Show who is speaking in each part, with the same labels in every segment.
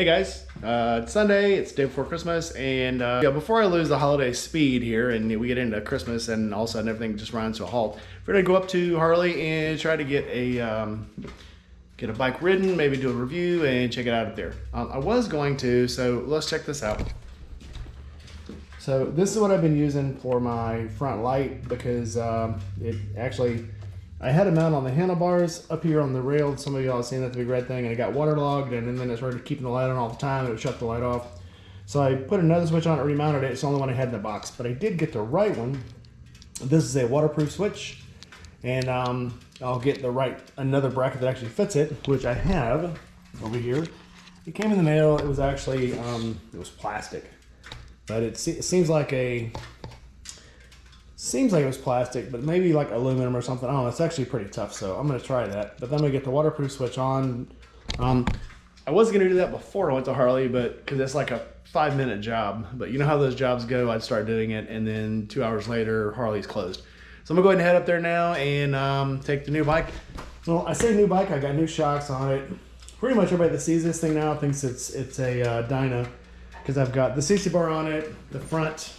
Speaker 1: Hey guys, it's Sunday, it's day before Christmas, and before I lose the holiday speed here and we get into Christmas and all of a sudden everything just runs to a halt, we're gonna go up to Harley and try to get a bike ridden, maybe do a review and check it out up there. I was going to, so let's check this out. So this is what I've been using for my front light because I had it mounted on the handlebars up here on the rail. Some of y'all have seen that the big red thing, and it got waterlogged, and then it started keeping the light on all the time. It would shut the light off. So I put another switch on it, remounted it. It's the only one I had in the box, but I did get the right one. This is a waterproof switch, and I'll get another bracket that actually fits it, which I have over here. It came in the mail. It was actually it was plastic, but it seems like it was plastic, but maybe like aluminum or something. I don't know. It's actually pretty tough, so I'm going to try that. But then I'm going to get the waterproof switch on. I was going to do that before I went to Harley, but because it's like a 5-minute job. But you know how those jobs go. I'd start doing it, and then 2 hours later, Harley's closed. So I'm going to go ahead and head up there now and take the new bike. Well, I say new bike. I got new shocks on it. Pretty much everybody that sees this thing now thinks it's a Dyna, because I've got the CC bar on it, the front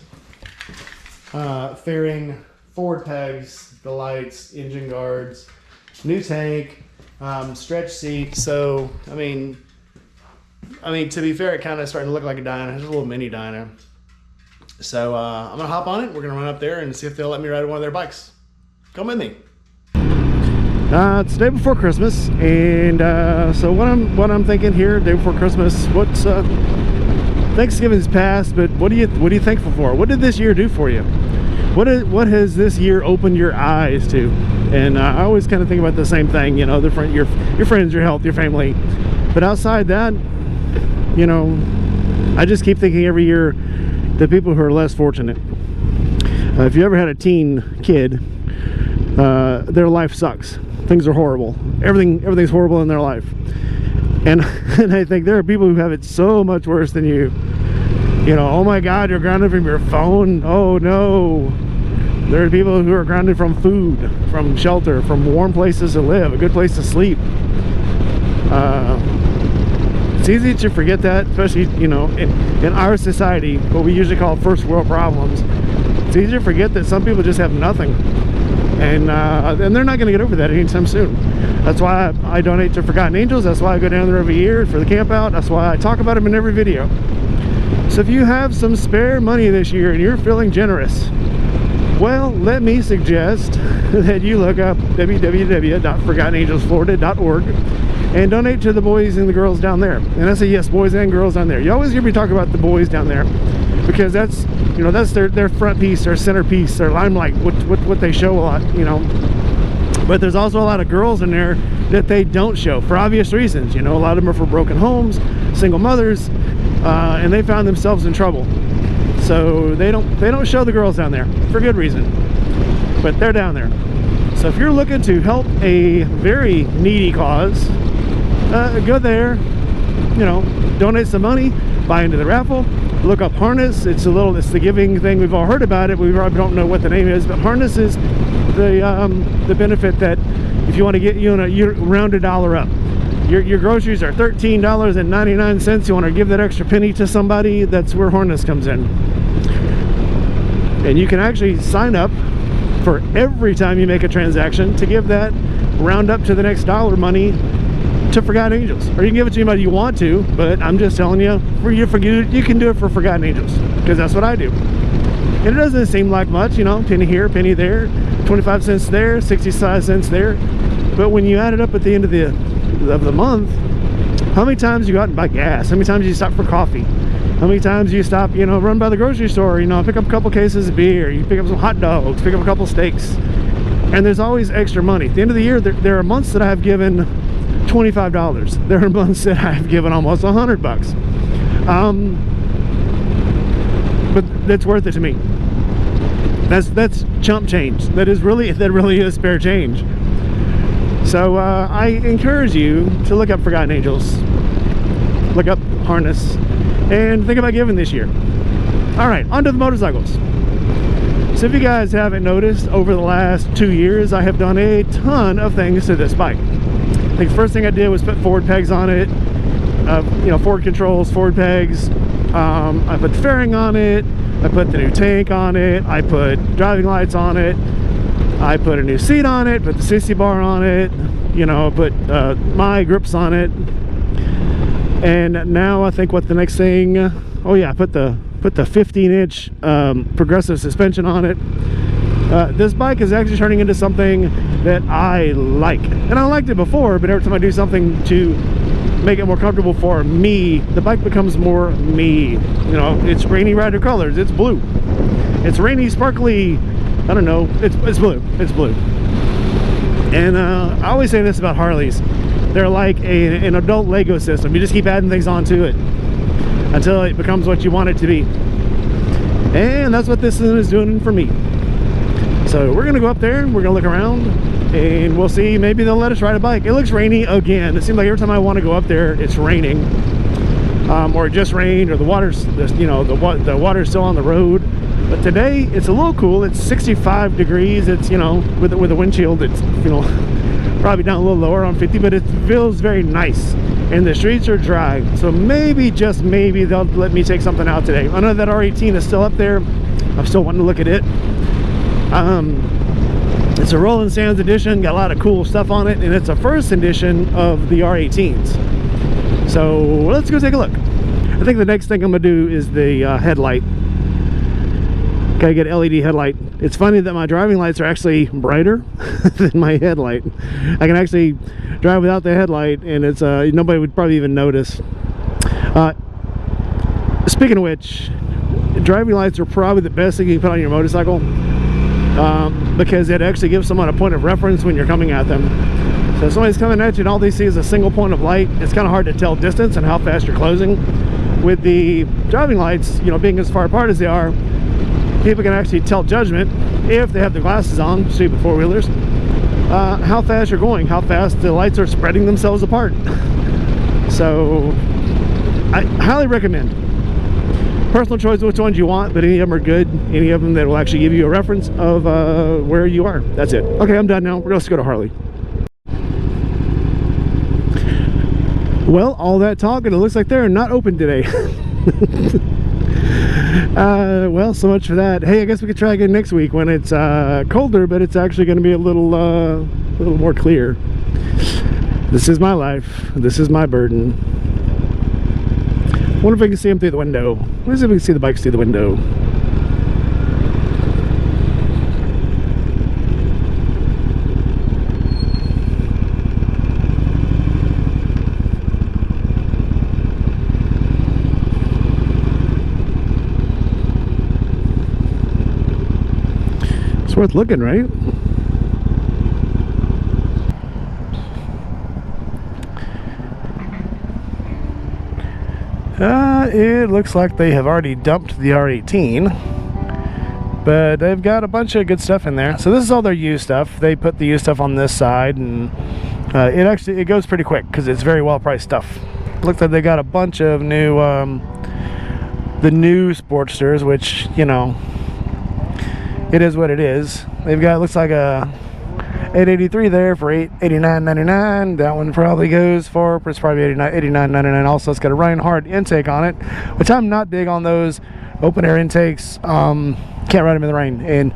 Speaker 1: fairing, forward pegs, the lights, engine guards, new tank, stretch seat. So I mean, to be fair, it kind of starting to look like a Dyna. It's a little mini Dyna. So I'm gonna hop on it. We're gonna run up there and see if they'll let me ride one of their bikes. Come with me. It's the day before Christmas, and so what I'm thinking here, day before Christmas. What's Thanksgiving's passed, but what are you thankful for? What did this year do for you? What has this year opened your eyes to? And I always kind of think about the same thing, you know, your friends, your health, your family. But outside that, you know, I just keep thinking every year the people who are less fortunate. If you ever had a teen kid, their life sucks. Things are horrible. Everything's horrible in their life. And I think there are people who have it so much worse than you. You know, oh my God, you're grounded from your phone. Oh no. There are people who are grounded from food, from shelter, from warm places to live, a good place to sleep. It's easy to forget that, especially, you know, in our society, what we usually call first world problems. It's easy to forget that some people just have nothing. And they're not going to get over that anytime soon. That's why I donate to Forgotten Angels. That's why I go down there every year for the camp out. That's why I talk about them in every video. So if you have some spare money this year and you're feeling generous, well, let me suggest that you look up www.forgottenangelsflorida.org and donate to the boys and the girls down there. And I say yes, boys and girls down there. You always hear me talk about the boys down there because that's, you know, that's their front piece, their centerpiece, their limelight, what they show a lot, you know. But there's also a lot of girls in there that they don't show for obvious reasons. You know, a lot of them are from broken homes, single mothers, and they found themselves in trouble. So they don't show the girls down there for good reason, but they're down there. So if you're looking to help a very needy cause, go there, you know, donate some money, buy into the raffle, look up Harness. It's the giving thing. We've all heard about it. We probably don't know what the name is, but Harness is the benefit that if you want to get you round $1 up. Your groceries are $13.99. You want to give that extra penny to somebody, that's where Harness comes in. And you can actually sign up for every time you make a transaction to give that round up to the next dollar money to Forgotten Angels. Or you can give it to anybody you want to, but I'm just telling you, you can do it for Forgotten Angels, because that's what I do. And it doesn't seem like much, you know, penny here, penny there, 25 cents there, 65 cents there. But when you add it up at the end of the month, how many times you go out and buy gas? How many times you stop for coffee? How many times you stop, you know, run by the grocery store, you know, pick up a couple cases of beer, you pick up some hot dogs, pick up a couple steaks. And there's always extra money. At the end of the year, there are months that I have given $25. There are months that I have given almost $100. But that's worth it to me. That's chump change. That really is spare change. So I encourage you to look up Forgotten Angels, look up Harness, and think about giving this year. All right, on to the motorcycles. So if you guys haven't noticed, over the last 2 years, I have done a ton of things to this bike. I think the first thing I did was put forward pegs on it, you know, forward controls, forward pegs. I put the fairing on it. I put the new tank on it. I put driving lights on it. I put a new seat on it. Put the 60 bar on it. You know, put my grips on it. And now I think what the next thing, oh yeah, I put the 15-inch progressive suspension on it. This bike is actually turning into something that I like. And I liked it before, but every time I do something to make it more comfortable for me, the bike becomes more me. You know, it's rainy rider colors, it's blue. It's rainy, sparkly, I don't know, it's blue, it's blue. And I always say this about Harleys. They're like an adult Lego system. You just keep adding things onto it until it becomes what you want it to be. And that's what this is doing for me. So we're gonna go up there, we're gonna look around, and we'll see. Maybe they'll let us ride a bike. It looks rainy again. It seems like every time I want to go up there, it's raining, or it just rained, or the water's, you know, the water's still on the road. But today it's a little cool. It's 65 degrees. It's, you know, with a windshield, it's, you know, probably down a little lower on 50, but it feels very nice. And the streets are dry. So maybe, just maybe, they'll let me take something out today. I know that R18 is still up there. I'm still wanting to look at it. It's a Rolling Sands edition, got a lot of cool stuff on it, and it's a first edition of the R18s. So let's go take a look. I think the next thing I'm gonna do is the headlight. Gotta get LED headlight. It's funny that my driving lights are actually brighter than my headlight. I can actually drive without the headlight, and it's nobody would probably even notice. Speaking of which, driving lights are probably the best thing you can put on your motorcycle, because it actually gives someone a point of reference when you're coming at them. So if somebody's coming at you and all they see is a single point of light, it's kind of hard to tell distance and how fast you're closing. With the driving lights, you know, being as far apart as they are, people can actually tell judgment, if they have their glasses on, stupid four-wheelers, how fast you're going, how fast the lights are spreading themselves apart. So I highly recommend. Personal choice which ones you want, but any of them are good. Any of them that will actually give you a reference of where you are. That's it. Okay, I'm done now. We're going to go to Harley. Well, all that talk, and it looks like they're not open today. Well, so much for that. Hey, I guess we could try again next week when it's colder, but it's actually going to be a little more clear. This is my life. This is my burden. Wonder if I can see them through the window. Let's see if we can see the bikes through the window. It's worth looking, right? It looks like they have already dumped the R18, but they've got a bunch of good stuff in there. So this is all their used stuff. They put the used stuff on this side, and it goes pretty quick because it's very well priced stuff. Looks like they got a bunch of new the new Sportsters, which, you know, it is what it is. They've got, looks like a 883 there for $89.99. That one probably goes for, it's probably $89.99. Also, it's got a Reinhardt intake on it, which I'm not big on those open air intakes. Can't ride them in the rain. And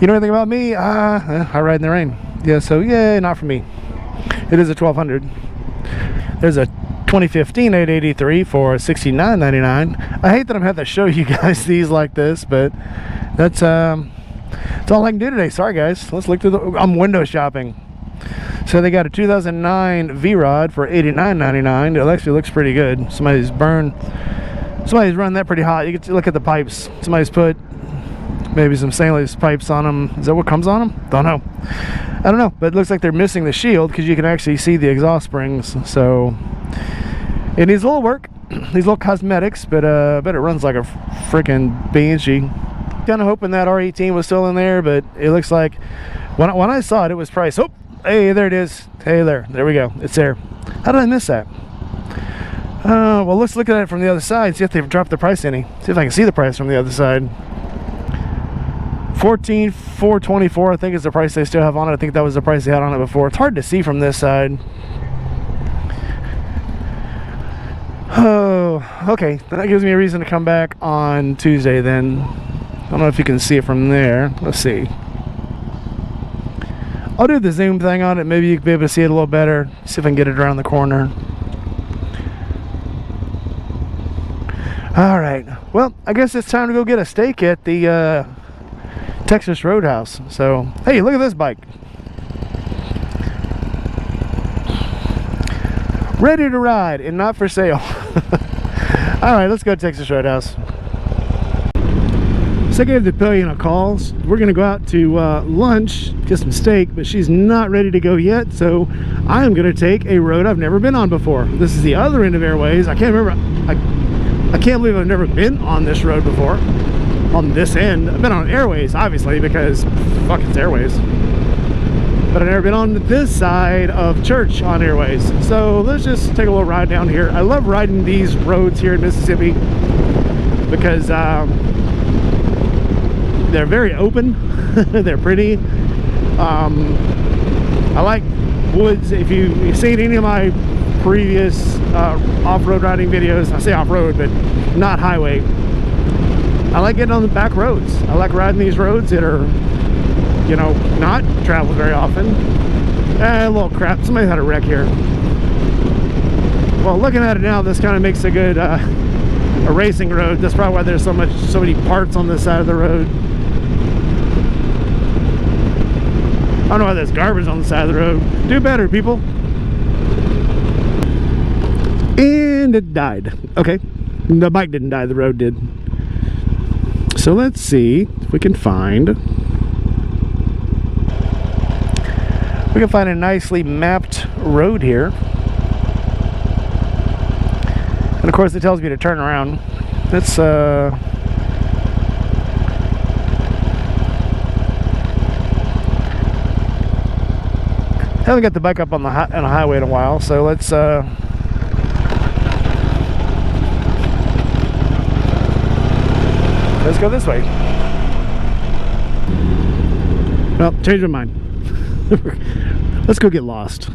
Speaker 1: you know anything about me? I ride in the rain. Yeah, so yeah, not for me. It is a 1200. There's a 2015 883 for $69.99. I hate that I'm having to show you guys these like this, but that's all I can do today. Sorry guys. Let's look through the, I'm window shopping. So they got a 2009 V-Rod for $89.99. It actually looks pretty good. Somebody's run that pretty hot. You can look at the pipes. Somebody's put maybe some stainless pipes on them. Is that what comes on them? Don't know. I don't know, but it looks like they're missing the shield because you can actually see the exhaust springs. So it needs a little work, these little cosmetics, but I bet it runs like a freaking banshee. Kind of hoping that R18 was still in there, but it looks like when I saw it, it was priced. Oh, hey, there it is. Hey, there we go. It's there. How did I miss that? Well, let's look at it from the other side, see if they've dropped the price any. See if I can see the price from the other side. $14,424, I think is the price they still have on it. I think that was the price they had on it before. It's hard to see from this side. Oh, okay. That gives me a reason to come back on Tuesday then. I don't know if you can see it from there. Let's see. I'll do the zoom thing on it. Maybe you can be able to see it a little better. See if I can get it around the corner. All right. Well, I guess it's time to go get a steak at the Texas Roadhouse. So, hey, look at this bike. Ready to ride and not for sale. All right, let's go to Texas Roadhouse. So I gave the Pillion a call. We're gonna go out to lunch, get some steak, but she's not ready to go yet. So I am gonna take a road I've never been on before. This is the other end of Airways. I can't remember. I can't believe I've never been on this road before. On this end, I've been on Airways, obviously, because fuck, it's Airways. But I've never been on this side of church on Airways. So let's just take a little ride down here. I love riding these roads here in Mississippi because they're very open. They're pretty. I like woods. If you've seen any of my previous off-road riding videos, I say off-road, but not highway, I like getting on the back roads. I like riding these roads that are, you know, not traveled very often. A little crap, somebody had a wreck here. Well, looking at it now, this kind of makes a good a racing road. That's probably why there's so many parts on this side of the road. I don't know why there's garbage on the side of the road. Do better, people. And it died. Okay, the bike didn't die, the road did. So let's see if we can find a nicely mapped road here. And of course it tells me to turn around. Let's haven't got the bike up on a highway in a while, so let's go this way. Well, change my mind. Let's go get lost.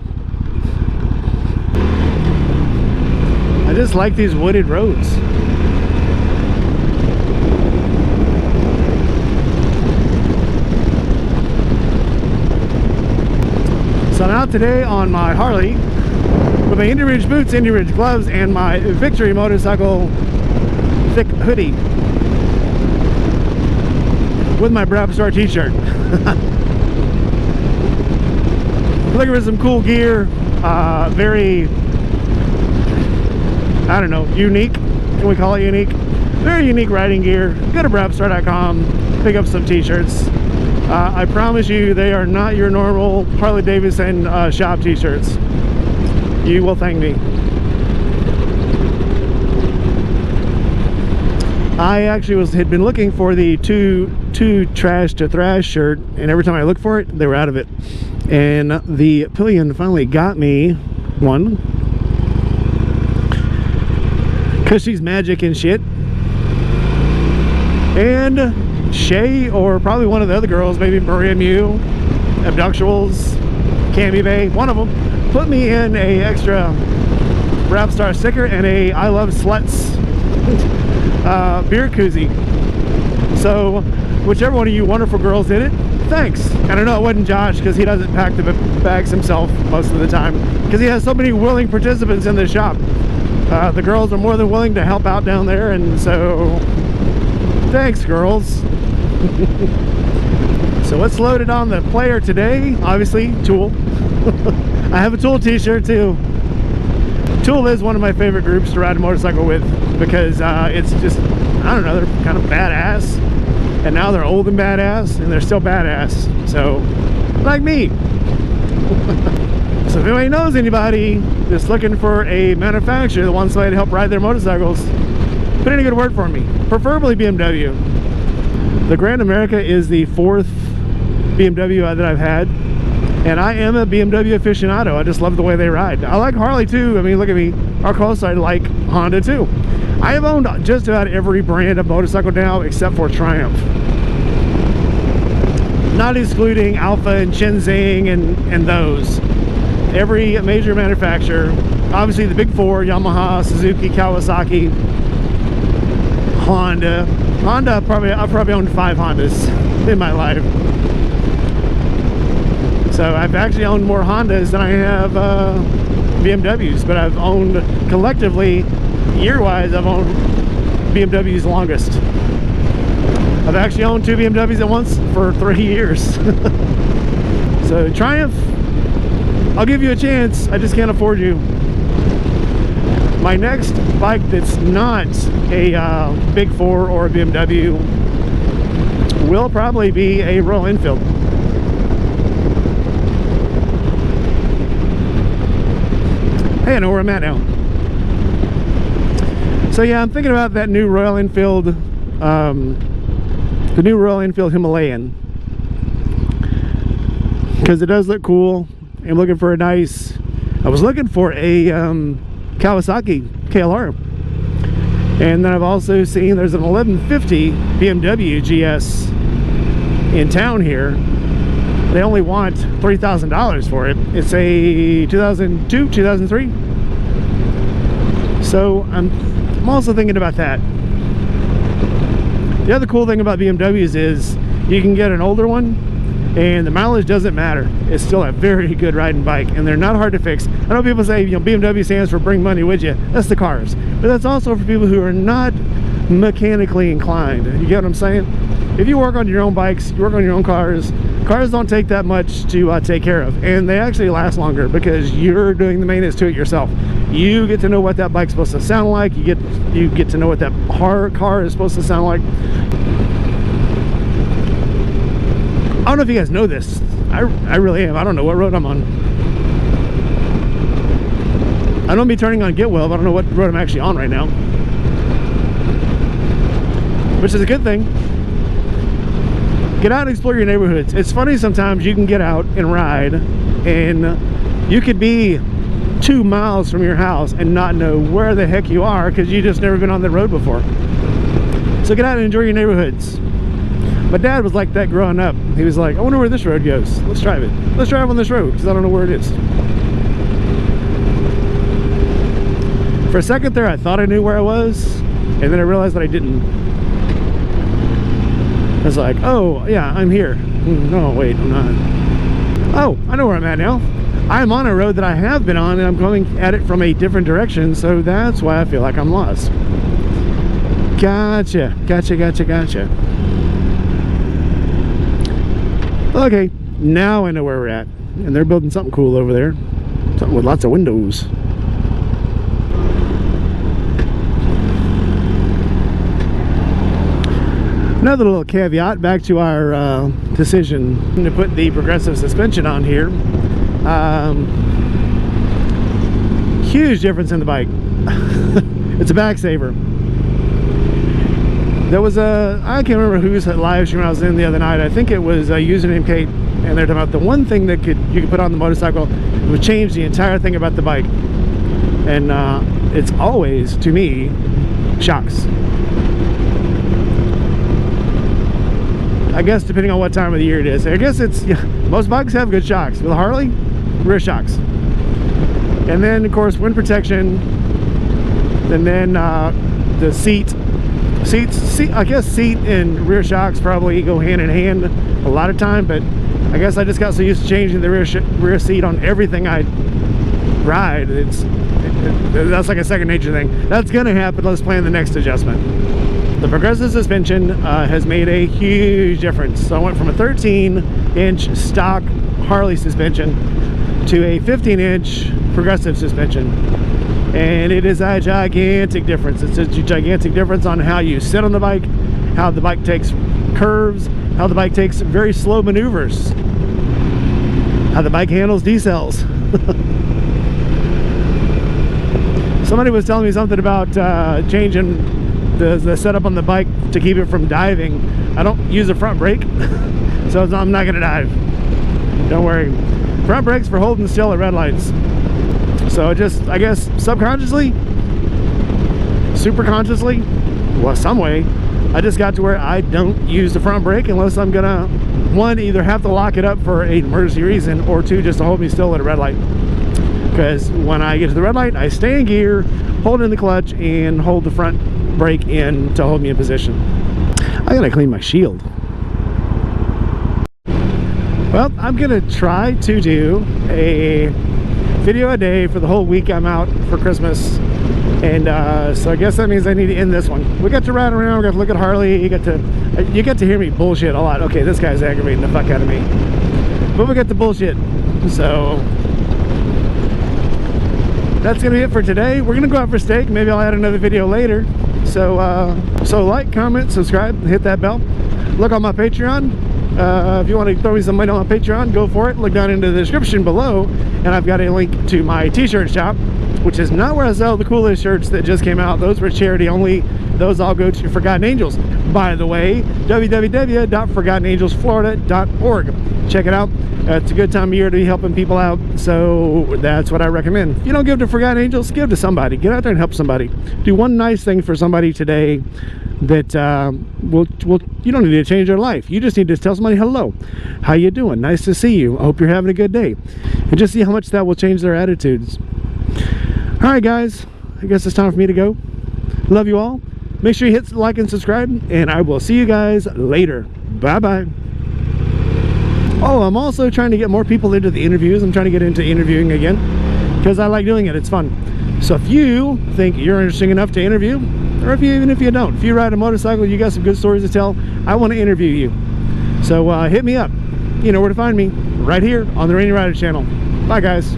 Speaker 1: I just like these wooded roads. So I'm out today on my Harley with my Indy Ridge boots, Indy Ridge gloves, and my Victory motorcycle thick hoodie with my Brab Star t-shirt. Looking for some cool gear, very, I don't know, unique. Can we call it unique? Very unique riding gear. Go to brabstar.com, pick up some t-shirts. I promise you they are not your normal HarleyDavidson shop t-shirts. You will thank me. I actually had been looking for the too trash to thrash shirt, and every time I looked for it, they were out of it. And the Pillion finally got me one, because she's magic and shit. And Shay, or probably one of the other girls, maybe Maria Mew, Abductuals, Cammy Bay, one of them, put me in a extra Rap Star sticker and a I Love Sluts beer koozie. So whichever one of you wonderful girls did it, thanks. And I know it wasn't Josh, because he doesn't pack the bags himself most of the time, because he has so many willing participants in the shop. The girls are more than willing to help out down there, and so thanks, girls. So what's loaded on the player today? Obviously Tool. I have a Tool t-shirt too. Tool is one of my favorite groups to ride a motorcycle with, because it's just, I don't know, they're kind of badass, and now they're old and badass, and they're still badass. So, like me. So if anybody knows anybody that's looking for a manufacturer that wants somebody to help ride their motorcycles, put in a good word for me. Preferably BMW. The Grand America is the 4th BMW that I've had, and I am a BMW aficionado. I just love the way they ride. I like Harley too. I mean, look at me. Of course, I like Honda too. I have owned just about every brand of motorcycle now except for Triumph. Not excluding Alpha and Shenzing and those. Every major manufacturer obviously the big four: Yamaha, Suzuki, Kawasaki, Honda. I've probably owned 5 Hondas in my life. So I've actually owned more Hondas than I have BMWs, but I've owned collectively, year-wise, I've owned BMWs the longest. I've actually owned 2 BMWs at once for 3 years. So Triumph, I'll give you a chance, I just can't afford you. My next bike that's not a Big 4 or a BMW will probably be a Royal Enfield. Hey, I know where I'm at now. So yeah, I'm thinking about that new Royal Enfield, the new Royal Enfield Himalayan, because it does look cool. I'm looking for a nice, I was looking for a Kawasaki KLR, and then I've also seen there's an 1150 BMW GS in town here. They only want $3,000 for it. It's a 2002, 2003. So I'm also thinking about that. The other cool thing about BMWs is you can get an older one and the mileage doesn't matter. It's still a very good riding bike, and they're not hard to fix. I know people say, you know, BMW stands for bring money with you. That's the cars, but that's also for people who are not mechanically inclined. You get what I'm saying? If you work on your own bikes, you work on your own cars, cars don't take that much to take care of, and they actually last longer because you're doing the maintenance to it yourself. You get to know what that bike's supposed to sound like. You get to know what that car is supposed to sound like. I don't know if you guys know this. I really am. I don't know what road I'm on. I don't be turning on Get Well, but I don't know what road I'm actually on right now, which is a good thing. Get out and explore your neighborhoods. It's funny, sometimes you can get out and ride and you could be 2 miles from your house and not know where the heck you are because you just never been on the road before. So get out and enjoy your neighborhoods. My dad was like that growing up. He was like, I wonder where this road goes. Let's drive it. Let's drive on this road because I don't know where it is. For a second there, I thought I knew where I was, and then I realized that I didn't. I was like, oh, yeah, I'm here. No, wait, I'm not. Oh, I know where I'm at now. I'm on a road that I have been on, and I'm going at it from a different direction, so that's why I feel like I'm lost. Gotcha. Okay, now I know where we're at. And they're building something cool over there. Something with lots of windows. Another little caveat back to our decision to put the progressive suspension on here. Huge difference in the bike. It's a back saver. There was I can't remember whose live stream I was in the other night. I think it was Username Kate, and they're talking about the one thing that you could put on the motorcycle that would change the entire thing about the bike. And it's always, to me, shocks. I guess depending on what time of the year it is. I guess it's, yeah, most bikes have good shocks. With Harley, rear shocks. And then, of course, wind protection. And then the seats. I guess seat and rear shocks probably go hand in hand a lot of time, but I guess I just got so used to changing the rear seat on everything I ride. That's like a second nature thing. That's gonna happen. Let's plan the next adjustment. The progressive suspension has made a huge difference. So I went from a 13-inch stock Harley suspension to a 15-inch progressive suspension. And it is a gigantic difference. It's a gigantic difference on how you sit on the bike, how the bike takes curves, how the bike takes very slow maneuvers, how the bike handles decels. Somebody was telling me something about changing the setup on the bike to keep it from diving. I don't use a front brake, so I'm not gonna dive. Don't worry. Front brakes for holding still at red lights. So just, I guess, subconsciously, super consciously, well, some way, I just got to where I don't use the front brake unless I'm gonna, one, either have to lock it up for an emergency reason, or two, just to hold me still at a red light. because when I get to the red light, I stay in gear, hold in the clutch, and hold the front brake in to hold me in position. I gotta clean my shield. Well, I'm gonna try to do a video a day for the whole week I'm out for Christmas. And so I guess that means I need to end this one. We got to ride around, we got to look at Harley, you get to hear me bullshit a lot. Okay, this guy's aggravating the fuck out of me. But we got the bullshit. So that's gonna be it for today. We're gonna go out for steak. Maybe I'll add another video later. So so like, comment, subscribe, hit that bell. Look on my Patreon. If you want to throw me some money on my Patreon, go for it. Look down into the description below, and I've got a link to my t-shirt shop, which is not where I sell the coolest shirts that just came out. Those were charity only. Those all go to Forgotten Angels. By the way, www.forgottenangelsflorida.org. Check it out. It's a good time of year to be helping people out, so that's what I recommend. If you don't give to Forgotten Angels, give to somebody. Get out there and help somebody. Do one nice thing for somebody today that will you don't need to change their life. You just need to tell somebody hello. How you doing? Nice to see you. I hope you're having a good day. And just see how much that will change their attitudes. All right, guys. I guess it's time for me to go. Love you all. Make sure you hit like and subscribe, and I will see you guys later. Bye-bye. Oh, I'm also trying to get more people into the interviews. I'm trying to get into interviewing again because I like doing it. It's fun. So if you think you're interesting enough to interview, or even if you don't, if you ride a motorcycle, you got some good stories to tell, I want to interview you. So hit me up. You know where to find me, right here on the Rainy Rider channel. Bye, guys.